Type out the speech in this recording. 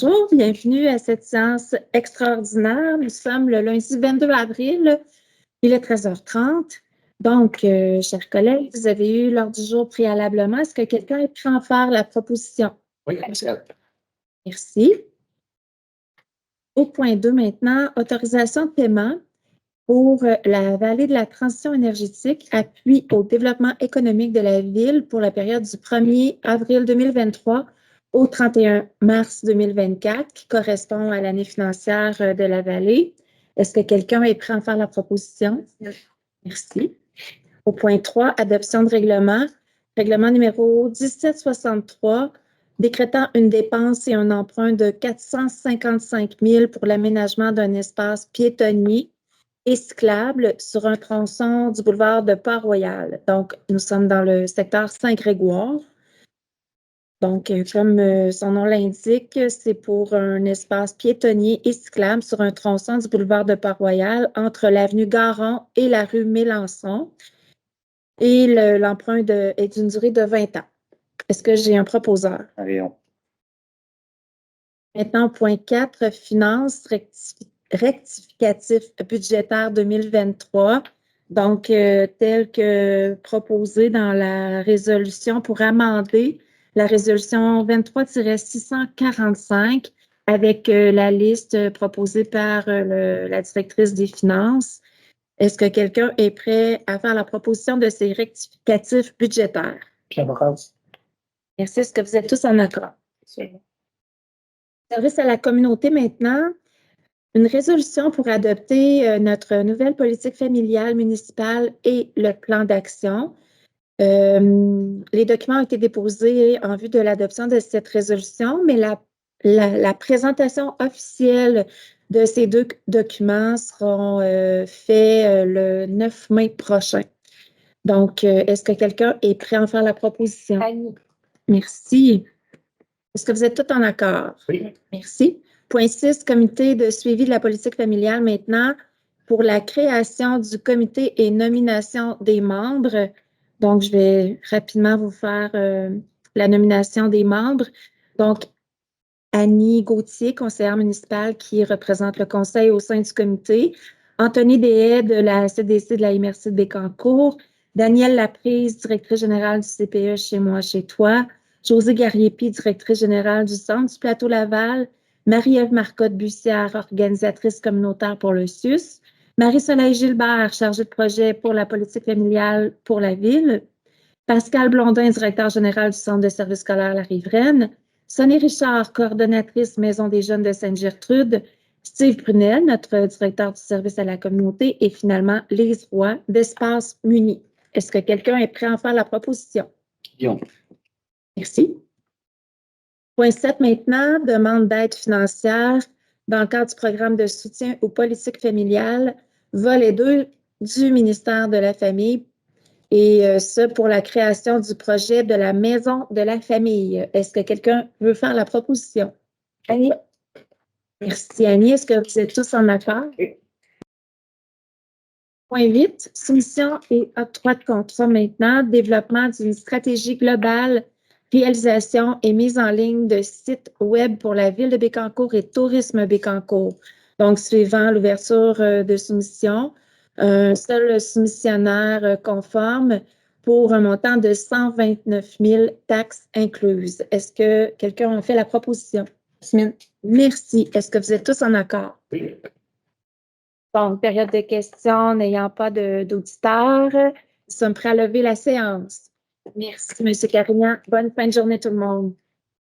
Bonjour, bienvenue à cette séance extraordinaire. Nous sommes le lundi 22 avril, il est 13h30. Donc, chers collègues, vous avez eu l'ordre du jour préalablement. Est-ce que quelqu'un est prêt à en faire la proposition? Oui, Michel. Merci. Au point 2 maintenant, autorisation de paiement pour la vallée de la transition énergétique, appui au développement économique de la ville pour la période du 1er avril 2023 au 31 mars 2024, qui correspond à l'année financière de la vallée. Est-ce que quelqu'un est prêt à faire la proposition? Merci. Au point 3, adoption de règlement. Règlement numéro 1763, décrétant une dépense et un emprunt de 455 000 pour l'aménagement d'un espace piétonnier et cyclable sur un tronçon du boulevard de Port-Royal. Donc, nous sommes dans le secteur Saint-Grégoire. Donc, comme son nom l'indique, c'est pour un espace piétonnier et cyclable sur un tronçon du boulevard de Port-Royal entre l'avenue Garon et la rue Mélenchon. Et l'emprunt est d'une durée de 20 ans. Est-ce que j'ai un proposeur? Allons. Maintenant, point 4, finances rectificatif budgétaire 2023. Donc, tel que proposé dans la résolution pour amender la résolution 23-645 avec la liste proposée par la directrice des finances. Est-ce que quelqu'un est prêt à faire la proposition de ces rectificatifs budgétaires? Pierre Brasse. Merci. Est-ce que vous êtes tous en accord? Service à la communauté maintenant. Une résolution pour adopter notre nouvelle politique familiale municipale et le plan d'action. Les documents ont été déposés en vue de l'adoption de cette résolution, mais la présentation officielle de ces deux documents seront faits le 9 mai prochain. Donc, est-ce que quelqu'un est prêt à en faire la proposition? Annie. Merci. Est-ce que vous êtes tous en accord? Oui. Merci. Point 6, comité de suivi de la politique familiale maintenant pour la création du comité et nomination des membres. Donc, je vais rapidement vous faire la nomination des membres. Donc, Annie Gauthier, conseillère municipale qui représente le conseil au sein du comité. Anthony Deshaies de la CDC de la MRC de Bécancour. Danielle Laprise, directrice générale du CPE Chez moi, chez toi. Josée Gariepi, directrice générale du Centre du Plateau Laval. Marie-Ève Marcotte-Bussière, organisatrice communautaire pour le SUS. Marie-Soleil Gilbert, chargée de projet pour la politique familiale pour la ville. Pascal Blondin, directeur général du Centre de services scolaires La Riveraine. Sonny Richard, coordonnatrice Maison des jeunes de Sainte-Gertrude. Steve Brunel, notre directeur du service à la communauté. Et finalement, Lise Roy, d'Espace Muni. Est-ce que quelqu'un est prêt à en faire la proposition? Guillaume. Merci. Point 7 maintenant, demande d'aide financière dans le cadre du programme de soutien aux politiques familiales, volet 2 du ministère de la Famille, et ce pour la création du projet de la Maison de la Famille. Est-ce que quelqu'un veut faire la proposition? Annie. Merci Annie. Est-ce que vous êtes tous en accord? Oui. Point 8, soumission et octroi de contrat maintenant, développement d'une stratégie globale, réalisation et mise en ligne de sites web pour la ville de Bécancour et Tourisme Bécancour. Donc, suivant l'ouverture de soumission, un seul soumissionnaire conforme pour un montant de 129 000 taxes incluses. Est-ce que quelqu'un a fait la proposition? Merci. Est-ce que vous êtes tous en accord? Oui. Donc, période de questions n'ayant pas d'auditeurs, nous sommes prêts à lever la séance. Merci, M. Carignan. Bonne fin de journée, tout le monde.